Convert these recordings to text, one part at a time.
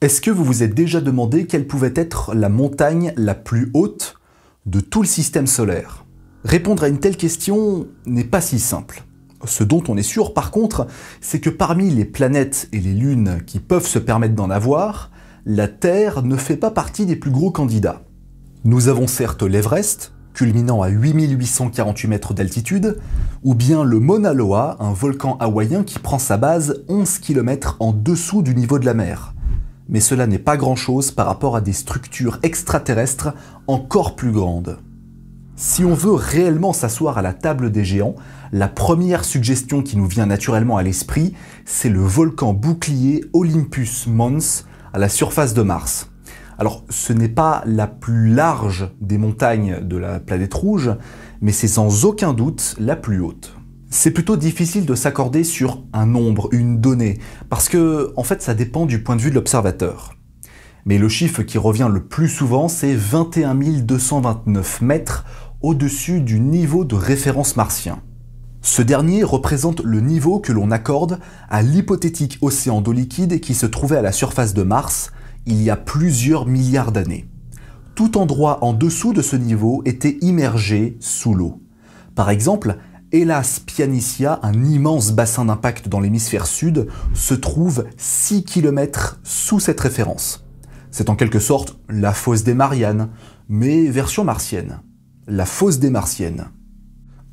Est-ce que vous vous êtes déjà demandé quelle pouvait être la montagne la plus haute de tout le système solaire? Répondre à une telle question n'est pas si simple. Ce dont on est sûr par contre, c'est que parmi les planètes et les lunes qui peuvent se permettre d'en avoir, la Terre ne fait pas partie des plus gros candidats. Nous avons certes l'Everest, culminant à 8848 mètres d'altitude, ou bien le Mauna Loa, un volcan hawaïen qui prend sa base 11 km en dessous du niveau de la mer. Mais cela n'est pas grand-chose par rapport à des structures extraterrestres encore plus grandes. Si on veut réellement s'asseoir à la table des géants, la première suggestion qui nous vient naturellement à l'esprit, c'est le volcan bouclier Olympus Mons à la surface de Mars. Alors, ce n'est pas la plus large des montagnes de la planète rouge, mais c'est sans aucun doute la plus haute. C'est plutôt difficile de s'accorder sur un nombre, une donnée, parce que, en fait, ça dépend du point de vue de l'observateur. Mais le chiffre qui revient le plus souvent, c'est 21 229 mètres au-dessus du niveau de référence martien. Ce dernier représente le niveau que l'on accorde à l'hypothétique océan d'eau liquide qui se trouvait à la surface de Mars il y a plusieurs milliards d'années. Tout endroit en dessous de ce niveau était immergé sous l'eau. Par exemple, Hellas Planitia, un immense bassin d'impact dans l'hémisphère sud, se trouve 6 km sous cette référence. C'est en quelque sorte la fosse des Mariannes, mais version martienne. La fosse des Martiennes.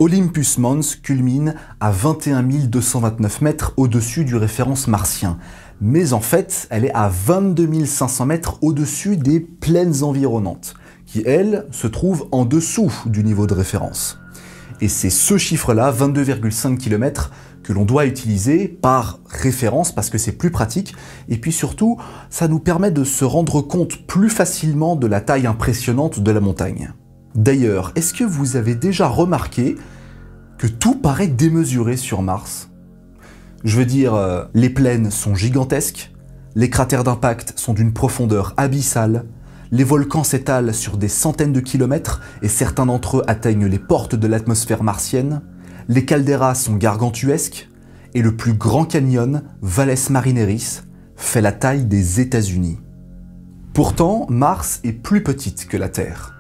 Olympus Mons culmine à 21 229 mètres au-dessus du référence martien, mais en fait, elle est à 22 500 mètres au-dessus des plaines environnantes, qui, elles, se trouvent en dessous du niveau de référence. Et c'est ce chiffre-là, 22,5 km, que l'on doit utiliser par référence parce que c'est plus pratique, et puis surtout, ça nous permet de se rendre compte plus facilement de la taille impressionnante de la montagne. D'ailleurs, est-ce que vous avez déjà remarqué que tout paraît démesuré sur Mars? Je veux dire, les plaines sont gigantesques, les cratères d'impact sont d'une profondeur abyssale, les volcans s'étalent sur des centaines de kilomètres et certains d'entre eux atteignent les portes de l'atmosphère martienne, les caldeiras sont gargantuesques et le plus grand canyon, Valles Marineris, fait la taille des États-Unis. Pourtant, Mars est plus petite que la Terre.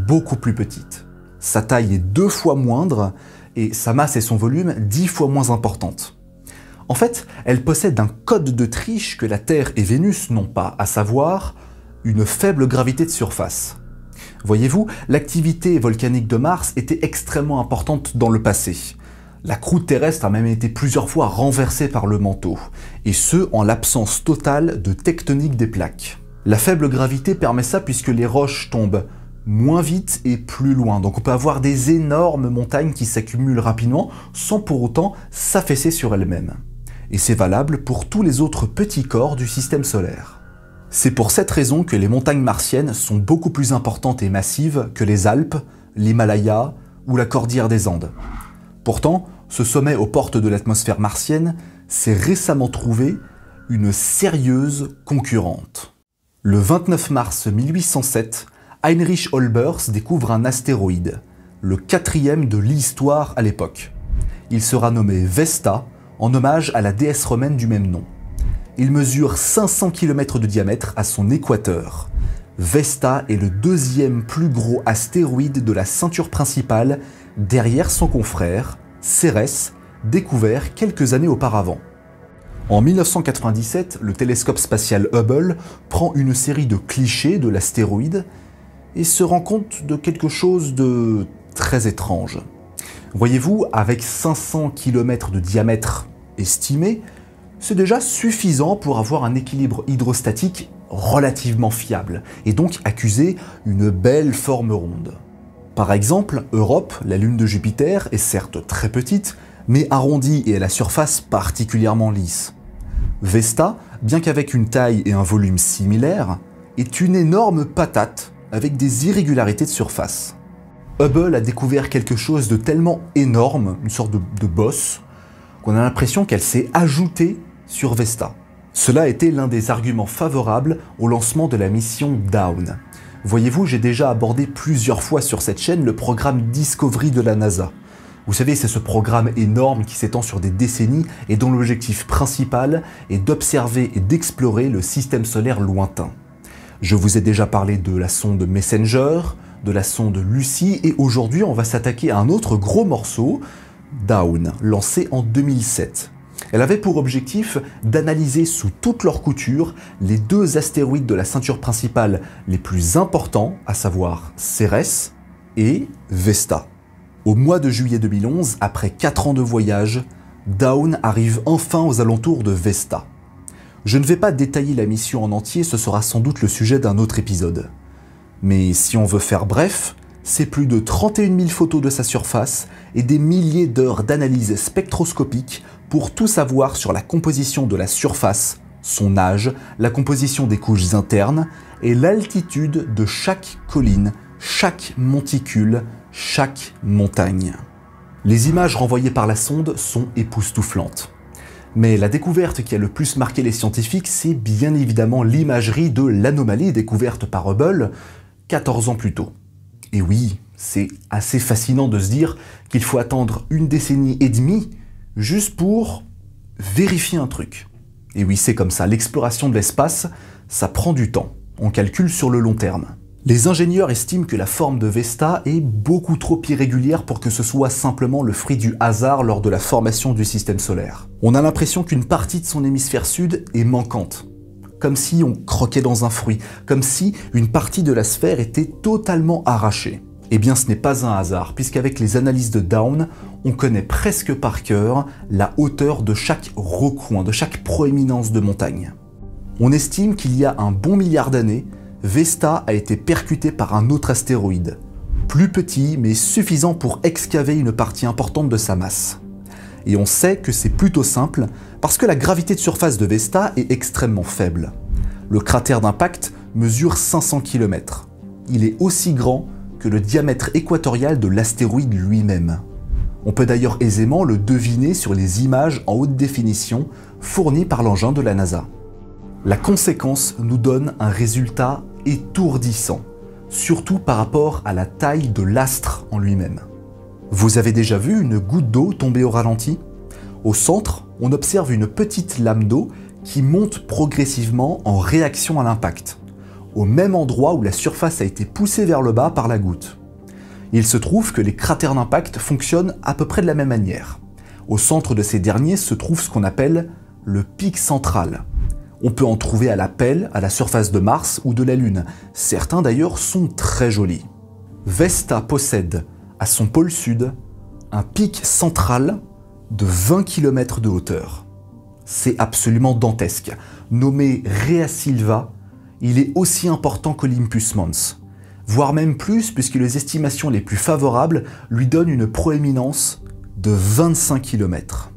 Beaucoup plus petite. Sa taille est 2 fois moindre et sa masse et son volume 10 fois moins importantes. En fait, elle possède un code de triche que la Terre et Vénus n'ont pas, à savoir une faible gravité de surface. Voyez-vous, l'activité volcanique de Mars était extrêmement importante dans le passé. La croûte terrestre a même été plusieurs fois renversée par le manteau, et ce en l'absence totale de tectonique des plaques. La faible gravité permet ça puisque les roches tombent moins vite et plus loin, donc on peut avoir des énormes montagnes qui s'accumulent rapidement sans pour autant s'affaisser sur elles-mêmes. Et c'est valable pour tous les autres petits corps du système solaire. C'est pour cette raison que les montagnes martiennes sont beaucoup plus importantes et massives que les Alpes, l'Himalaya ou la cordillère des Andes. Pourtant, ce sommet aux portes de l'atmosphère martienne s'est récemment trouvé une sérieuse concurrente. Le 29 mars 1807, Heinrich Olbers découvre un astéroïde, le 4e de l'histoire à l'époque. Il sera nommé Vesta, en hommage à la déesse romaine du même nom. Il mesure 500 km de diamètre à son équateur. Vesta est le 2e plus gros astéroïde de la ceinture principale, derrière son confrère, Cérès, découvert quelques années auparavant. En 1997, le télescope spatial Hubble prend une série de clichés de l'astéroïde et se rend compte de quelque chose de très étrange. Voyez-vous, avec 500 km de diamètre estimé, c'est déjà suffisant pour avoir un équilibre hydrostatique relativement fiable, et donc accuser une belle forme ronde. Par exemple, Europe, la lune de Jupiter, est certes très petite, mais arrondie et à la surface particulièrement lisse. Vesta, bien qu'avec une taille et un volume similaires, est une énorme patate avec des irrégularités de surface. Hubble a découvert quelque chose de tellement énorme, une sorte de bosse, qu'on a l'impression qu'elle s'est ajoutée sur Vesta. Cela a été l'un des arguments favorables au lancement de la mission Dawn. Voyez-vous, j'ai déjà abordé plusieurs fois sur cette chaîne le programme Discovery de la NASA. Vous savez, c'est ce programme énorme qui s'étend sur des décennies et dont l'objectif principal est d'observer et d'explorer le système solaire lointain. Je vous ai déjà parlé de la sonde Messenger, de la sonde Lucy, et aujourd'hui on va s'attaquer à un autre gros morceau, Dawn, lancé en 2007. Elle avait pour objectif d'analyser sous toute leur couture les 2 astéroïdes de la ceinture principale les plus importants, à savoir Cérès et Vesta. Au mois de juillet 2011, après 4 ans de voyage, Dawn arrive enfin aux alentours de Vesta. Je ne vais pas détailler la mission en entier, ce sera sans doute le sujet d'un autre épisode. Mais si on veut faire bref, c'est plus de 31 000 photos de sa surface et des milliers d'heures d'analyse spectroscopique pour tout savoir sur la composition de la surface, son âge, la composition des couches internes et l'altitude de chaque colline, chaque monticule, chaque montagne. Les images renvoyées par la sonde sont époustouflantes. Mais la découverte qui a le plus marqué les scientifiques, c'est bien évidemment l'imagerie de l'anomalie découverte par Hubble 14 ans plus tôt. Et oui, c'est assez fascinant de se dire qu'il faut attendre 1 décennie et demie juste pour vérifier un truc. Et oui, c'est comme ça, l'exploration de l'espace, ça prend du temps. On calcule sur le long terme. Les ingénieurs estiment que la forme de Vesta est beaucoup trop irrégulière pour que ce soit simplement le fruit du hasard lors de la formation du système solaire. On a l'impression qu'une partie de son hémisphère sud est manquante. Comme si on croquait dans un fruit, comme si une partie de la sphère était totalement arrachée. Eh bien ce n'est pas un hasard, puisqu'avec les analyses de Dawn, on connaît presque par cœur la hauteur de chaque recoin, de chaque proéminence de montagne. On estime qu'il y a un bon milliard d'années, Vesta a été percutée par un autre astéroïde, plus petit mais suffisant pour excaver une partie importante de sa masse. Et on sait que c'est plutôt simple parce que la gravité de surface de Vesta est extrêmement faible. Le cratère d'impact mesure 500 km. Il est aussi grand que le diamètre équatorial de l'astéroïde lui-même. On peut d'ailleurs aisément le deviner sur les images en haute définition fournies par l'engin de la NASA. La conséquence nous donne un résultat étourdissant, surtout par rapport à la taille de l'astre en lui-même. Vous avez déjà vu une goutte d'eau tomber au ralenti? Au centre, on observe une petite lame d'eau qui monte progressivement en réaction à l'impact, au même endroit où la surface a été poussée vers le bas par la goutte. Il se trouve que les cratères d'impact fonctionnent à peu près de la même manière. Au centre de ces derniers se trouve ce qu'on appelle le pic central. On peut en trouver à la pelle, à la surface de Mars ou de la Lune. Certains d'ailleurs sont très jolis. Vesta possède, à son pôle sud, un pic central de 20 km de hauteur. C'est absolument dantesque. Nommé Rhea Silva, il est aussi important qu'Olympus Mons, voire même plus puisque les estimations les plus favorables lui donnent une proéminence de 25 km.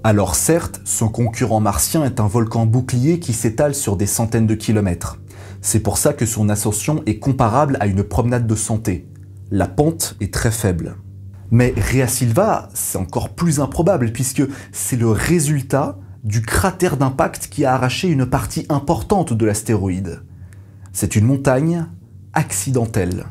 Alors certes, son concurrent martien est un volcan bouclier qui s'étale sur des centaines de kilomètres. C'est pour ça que son ascension est comparable à une promenade de santé. La pente est très faible. Mais Rhea Silva, c'est encore plus improbable puisque c'est le résultat du cratère d'impact qui a arraché une partie importante de l'astéroïde. C'est une montagne accidentelle.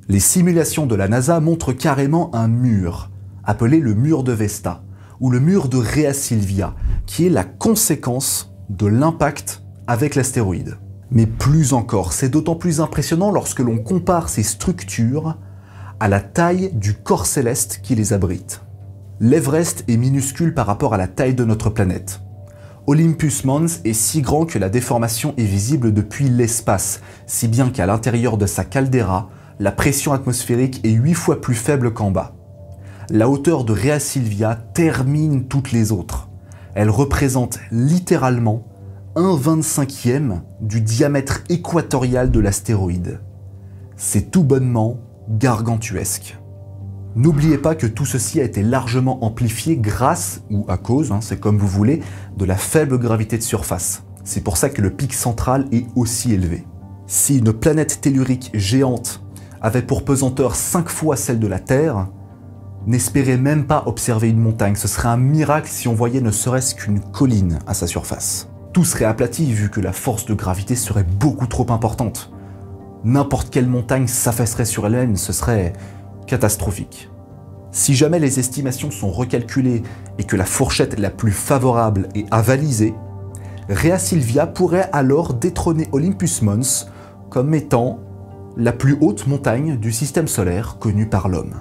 Les simulations de la NASA montrent carrément un mur, appelé le mur de Vesta, ou le mur de Rhea Silva, qui est la conséquence de l'impact avec l'astéroïde. Mais plus encore, c'est d'autant plus impressionnant lorsque l'on compare ces structures à la taille du corps céleste qui les abrite. L'Everest est minuscule par rapport à la taille de notre planète. Olympus Mons est si grand que la déformation est visible depuis l'espace, si bien qu'à l'intérieur de sa caldeira, la pression atmosphérique est 8 fois plus faible qu'en bas. La hauteur de Rhea Silva termine toutes les autres. Elle représente littéralement 1/25e du diamètre équatorial de l'astéroïde. C'est tout bonnement gargantuesque. N'oubliez pas que tout ceci a été largement amplifié grâce, ou à cause, c'est comme vous voulez, de la faible gravité de surface. C'est pour ça que le pic central est aussi élevé. Si une planète tellurique géante avait pour pesanteur 5 fois celle de la Terre, n'espérez même pas observer une montagne. Ce serait un miracle si on voyait ne serait-ce qu'une colline à sa surface. Tout serait aplati vu que la force de gravité serait beaucoup trop importante. N'importe quelle montagne s'affaisserait sur elle-même, ce serait catastrophique. Si jamais les estimations sont recalculées et que la fourchette la plus favorable est avalisée, Rhea Silvia pourrait alors détrôner Olympus Mons comme étant la plus haute montagne du système solaire connue par l'homme.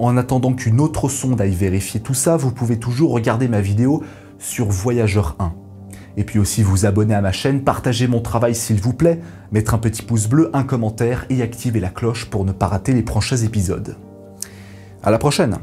En attendant qu'une autre sonde aille vérifier tout ça, vous pouvez toujours regarder ma vidéo sur Voyageur 1. Et puis aussi vous abonner à ma chaîne, partager mon travail s'il vous plaît, mettre un petit pouce bleu, un commentaire et activer la cloche pour ne pas rater les prochains épisodes. À la prochaine!